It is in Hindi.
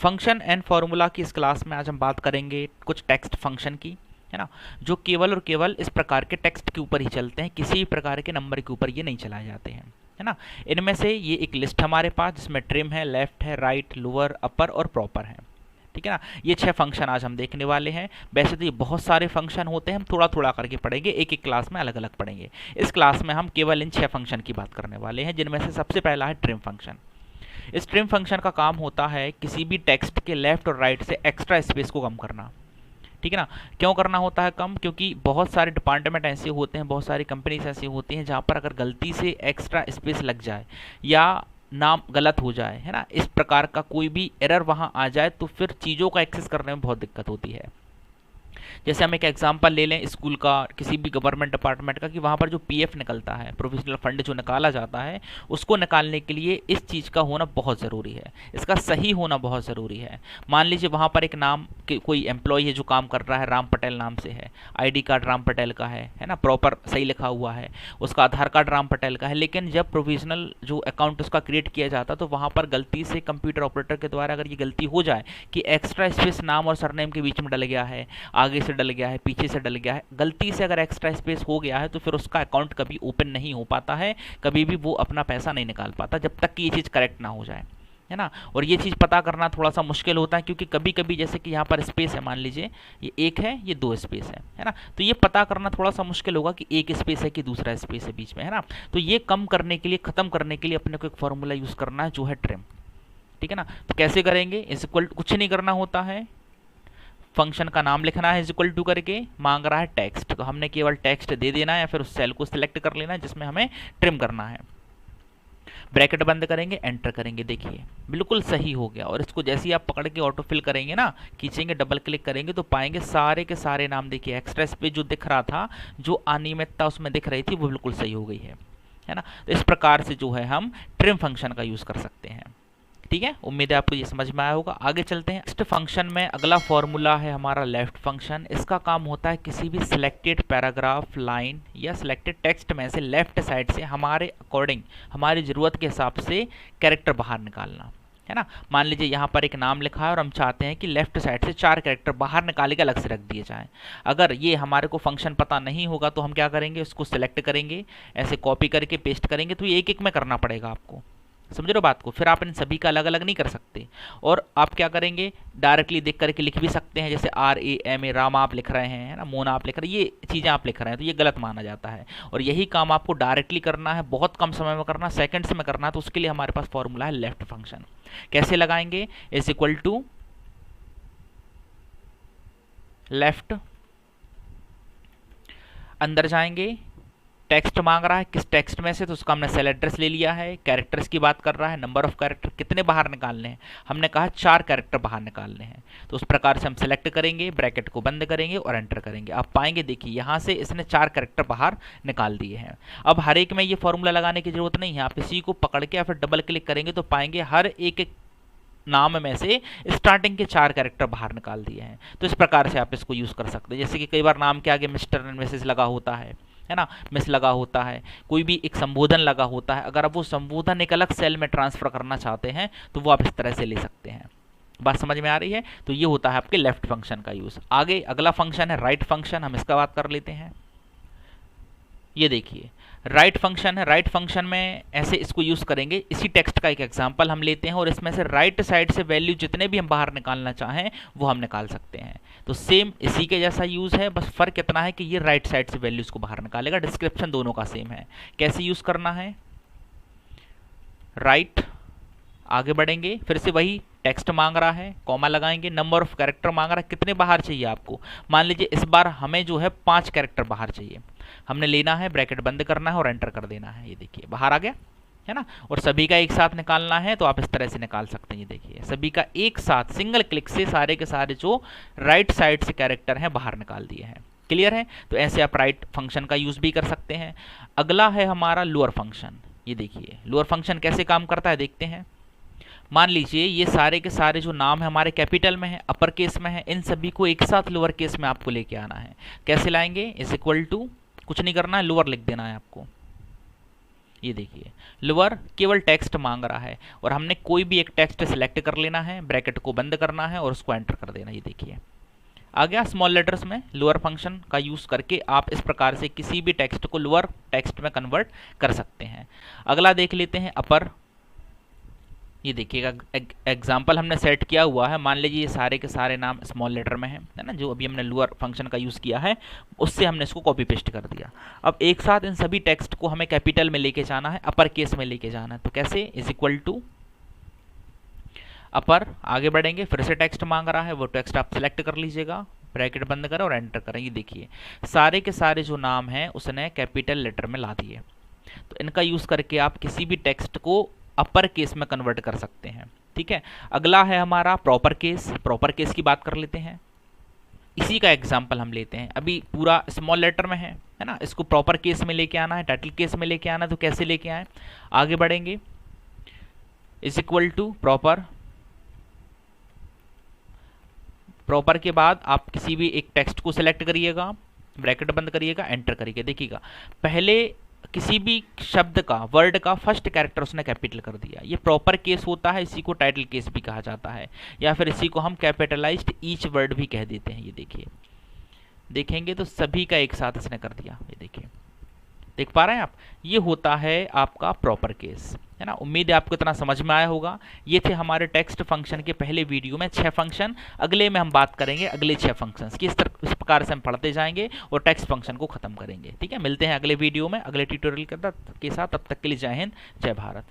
फंक्शन एंड फार्मूला की इस क्लास में आज हम बात करेंगे कुछ टेक्स्ट फंक्शन की, है ना, जो केवल और केवल इस प्रकार के टेक्स्ट के ऊपर ही चलते हैं, किसी भी प्रकार के नंबर के ऊपर ये नहीं चलाए जाते हैं, है ना। इनमें से ये एक लिस्ट हमारे पास जिसमें ट्रिम है, लेफ्ट है, राइट, लोअर, अपर और प्रॉपर है, ठीक है ना। ये 6 फंक्शन आज हम देखने वाले हैं। वैसे तो ये बहुत सारे फंक्शन होते हैं, हम थोड़ा थोड़ा करके पढ़ेंगे, एक एक क्लास में अलग अलग पढ़ेंगे। इस क्लास में हम केवल इन 6 फंक्शन की बात करने वाले हैं, जिनमें से सबसे पहला है ट्रिम फंक्शन। इस ट्रिम फंक्शन का काम होता है किसी भी टेक्स्ट के लेफ्ट और राइट से एक्स्ट्रा स्पेस को कम करना, ठीक है ना। क्यों करना होता है कम? क्योंकि बहुत सारे डिपार्टमेंट ऐसे होते हैं, बहुत सारी कंपनीज ऐसी होती हैं जहाँ पर अगर गलती से एक्स्ट्रा स्पेस लग जाए या नाम गलत हो जाए, है ना, इस प्रकार का कोई भी एरर वहाँ आ जाए तो फिर चीज़ों का एक्सेस करने में बहुत दिक्कत होती है। जैसे हम एक एग्जांपल ले लें स्कूल का, किसी भी गवर्नमेंट डिपार्टमेंट का, कि वहाँ पर जो पीएफ निकलता है, प्रोविजनल फंड जो निकाला जाता है, उसको निकालने के लिए इस चीज़ का होना बहुत ज़रूरी है, इसका सही होना बहुत ज़रूरी है। मान लीजिए वहाँ पर एक नाम कोई एम्प्लॉय है जो काम कर रहा है, राम पटेल नाम से है, आईडी कार्ड राम पटेल का है ना, प्रॉपर सही लिखा हुआ है, उसका आधार कार्ड राम पटेल का है, लेकिन जब प्रोविजनल जो अकाउंट उसका क्रिएट किया जाता तो वहाँ पर गलती से कंप्यूटर ऑपरेटर के द्वारा अगर ये गलती हो जाए कि एक्स्ट्रा स्पेस नाम और सरनेम के बीच में डल गया है, आगे से डल गया है, पीछे से डल गया है, गलती से अगर एक्स्ट्रा स्पेस हो गया है तो फिर उसका अकाउंट कभी ओपन नहीं हो पाता है, कभी भी वो अपना पैसा नहीं निकाल पाता जब तक कि ये चीज़ करेक्ट ना हो जाए, है ना। और ये चीज़ पता करना थोड़ा सा मुश्किल होता है क्योंकि कभी कभी जैसे कि यहाँ पर स्पेस है, मान लीजिए ये एक है, ये 2 स्पेस है ना, तो ये पता करना थोड़ा सा मुश्किल होगा कि एक स्पेस है कि दूसरा स्पेस है बीच में, है ना। तो ये कम करने के लिए, ख़त्म करने के लिए अपने को एक फॉर्मूला यूज़ करना है जो है ट्रिम, ठीक है ना। तो कैसे करेंगे? इज इक्वल कुछ नहीं करना होता है, फंक्शन का नाम लिखना है इज इक्वल टू करके, मांग रहा है टेक्स्ट, तो हमने केवल टेक्स्ट दे देना है या फिर उस सेल को सिलेक्ट कर लेना है जिसमें हमें ट्रिम करना है। ब्रैकेट बंद करेंगे, एंटर करेंगे, देखिए बिल्कुल सही हो गया। और इसको जैसे ही आप पकड़ के ऑटो फिल करेंगे ना, खींचेंगे, डबल क्लिक करेंगे तो पाएंगे सारे के सारे नाम, देखिए एक्स्ट्रा स्पेस जो दिख रहा था, जो अनियमितता उसमें दिख रही थी, वो बिल्कुल सही हो गई है ना। तो इस प्रकार से जो है हम ट्रिम फंक्शन का यूज़ कर सकते हैं, ठीक है। उम्मीद है आपको ये समझ में आया होगा। आगे चलते हैं। नेक्स्ट फंक्शन में अगला फॉर्मूला है हमारा लेफ्ट फंक्शन। इसका काम होता है किसी भी सिलेक्टेड पैराग्राफ, लाइन या सिलेक्टेड टेक्स्ट में से लेफ्ट साइड से हमारे अकॉर्डिंग, हमारी ज़रूरत के हिसाब से कैरेक्टर बाहर निकालना, है ना। मान लीजिए यहाँ पर एक नाम लिखा है और हम चाहते हैं कि लेफ्ट साइड से 4 कैरेक्टर बाहर निकाल के अलग से रख दिए जाएं। अगर ये हमारे को फंक्शन पता नहीं होगा तो हम क्या करेंगे, उसको सिलेक्ट करेंगे, ऐसे कॉपी करके पेस्ट करेंगे, तो ये एक एक में करना पड़ेगा आपको, समझ रहे हो बात को। फिर आप इन सभी का अलग अलग नहीं कर सकते। और आप क्या करेंगे, डायरेक्टली देख करके लिख भी सकते हैं, जैसे RAMA, राम आप लिख रहे हैं, है ना, मोना आप लिख रहे हैं, ये चीज़ें आप लिख रहे हैं तो ये गलत माना जाता है। और यही काम आपको डायरेक्टली करना है, बहुत कम समय में करना, सेकंड्स में करना है, तो उसके लिए हमारे पास फॉर्मूला है लेफ्ट फंक्शन। कैसे लगाएंगे? इज इक्वल टू लेफ्ट, अंदर जाएंगे, टेक्स्ट मांग रहा है, किस टेक्स्ट में से, तो उसका हमने सेल एड्रेस ले लिया है। कैरेक्टर्स की बात कर रहा है, नंबर ऑफ कैरेक्टर कितने बाहर निकालने हैं, हमने कहा 4 कैरेक्टर बाहर निकालने हैं। तो उस प्रकार से हम सेलेक्ट करेंगे, ब्रैकेट को बंद करेंगे और एंटर करेंगे। आप पाएंगे देखिए यहाँ से इसने 4 कैरेक्टर बाहर निकाल दिए हैं। अब हर एक में ये फॉर्मूला लगाने की जरूरत नहीं है, आप इसी को पकड़ के या फिर डबल क्लिक करेंगे तो पाएंगे हर एक एक नाम में से स्टार्टिंग के 4 कैरेक्टर बाहर निकाल दिए हैं। तो इस प्रकार से आप इसको यूज़ कर सकते हैं। जैसे कि कई बार नाम के आगे मिस्टर एंड मिसेस लगा होता है ना, मिस लगा होता है, कोई भी एक संबोधन लगा होता है, अगर आप वो संबोधन एक अलग सेल में ट्रांसफर करना चाहते हैं तो वो आप इस तरह से ले सकते हैं। बात समझ में आ रही है? तो ये होता है आपके लेफ्ट फंक्शन का यूज़। आगे अगला फंक्शन है राइट फंक्शन, हम इसका बात कर लेते हैं। ये देखिए राइट फंक्शन है। राइट फंक्शन में ऐसे इसको यूज़ करेंगे, इसी टेक्स्ट का एक एग्जांपल हम लेते हैं और इसमें से राइट साइड से वैल्यू जितने भी हम बाहर निकालना चाहें वो हम निकाल सकते हैं। तो सेम इसी के जैसा यूज़ है, बस फ़र्क इतना है कि ये राइट साइड से वैल्यूज़ को बाहर निकालेगा। डिस्क्रिप्शन दोनों का सेम है। कैसे यूज़ करना है? राइट, आगे बढ़ेंगे, फिर से वही टेक्स्ट मांग रहा है, कॉमा लगाएंगे, नंबर ऑफ कैरेक्टर मांग रहा है, कितने बाहर चाहिए आपको। मान लीजिए इस बार हमें जो है 5 कैरेक्टर बाहर चाहिए, हमने लेना है, ब्रैकेट बंद करना है और एंटर कर देना है। ये देखिए बाहर आ गया, है ना। और सभी का एक साथ निकालना है तो आप इस तरह से निकाल सकते हैं। ये देखिए सभी का एक साथ सिंगल क्लिक से सारे के सारे जो राइट साइड से कैरेक्टर हैं बाहर निकाल दिए हैं। क्लियर है? तो ऐसे आप राइट फंक्शन का यूज़ भी कर सकते हैं। अगला है हमारा लोअर फंक्शन। ये देखिए लोअर फंक्शन कैसे काम करता है देखते हैं। मान लीजिए ये सारे के सारे जो नाम है हमारे कैपिटल में है, अपर केस में है, इन सभी को एक साथ लोअर केस में आपको लेके आना है। कैसे लाएंगे? इज इक्वल टू, कुछ नहीं करना है, लोअर लिख देना है आपको, ये देखिए लोअर केवल टेक्स्ट मांग रहा है और हमने कोई भी एक टेक्स्ट सिलेक्ट कर लेना है, ब्रैकेट को बंद करना है और उसको एंटर कर देना। ये देखिए आ गया स्मॉल लेटर्स में। लोअर फंक्शन का यूज़ करके आप इस प्रकार से किसी भी टेक्स्ट को लोअर टेक्स्ट में कन्वर्ट कर सकते हैं। अगला देख लेते हैं अपर। ये देखिएगा एग्जाम्पल हमने सेट किया हुआ है, मान लीजिए ये सारे के सारे नाम स्मॉल लेटर में है ना, जो अभी हमने लोअर फंक्शन का यूज़ किया है उससे हमने इसको कॉपी पेस्ट कर दिया। अब एक साथ इन सभी टेक्स्ट को हमें कैपिटल में लेके जाना है, अपर केस में लेके जाना है, तो कैसे, इज इक्वल टू अपर। आगे बढ़ेंगे, फिर से टेक्स्ट मांग रहा है, वो टेक्स्ट आप सिलेक्ट कर लीजिएगा, ब्रैकेट बंद करें और एंटर करें। ये देखिए सारे के सारे जो नाम हैं उसने कैपिटल लेटर में ला दिए। तो इनका यूज़ करके आप किसी भी टेक्स्ट को अपर केस में कन्वर्ट कर सकते हैं। ठीक है, अगला है हमारा प्रॉपर केस। प्रॉपर केस की बात कर लेते हैं, इसी का एग्जाम्पल हम लेते हैं। अभी पूरा स्मॉल लेटर में है ना, इसको प्रॉपर केस में लेके आना है, टाइटल केस में लेके आना है, तो कैसे लेके आए, आगे बढ़ेंगे। Is equal to proper, proper के बाद आप किसी भी एक टेक्स्ट को सिलेक्ट करिएगा, ब्रैकेट बंद करिएगा, एंटर करिएगा। देखिएगा पहले किसी भी शब्द का, वर्ड का फर्स्ट कैरेक्टर उसने कैपिटल कर दिया, ये प्रॉपर केस होता है, इसी को टाइटल केस भी कहा जाता है, या फिर इसी को हम कैपिटलाइज्ड ईच वर्ड भी कह देते हैं। ये देखिए देखेंगे तो सभी का एक साथ इसने कर दिया। ये देखिए देख पा रहे हैं आप, ये होता है आपका प्रॉपर केस, है ना। उम्मीद है आपको इतना समझ में आया होगा। ये थे हमारे टेक्स्ट फंक्शन के पहले वीडियो में 6 फंक्शन। अगले में हम बात करेंगे अगले 6 फंक्शंस की, इस प्रकार से हम पढ़ते जाएंगे और टेक्स्ट फंक्शन को खत्म करेंगे। ठीक है, मिलते हैं अगले वीडियो में अगले ट्यूटोरियल के साथ। तब तक के लिए जय हिंद, जय भारत।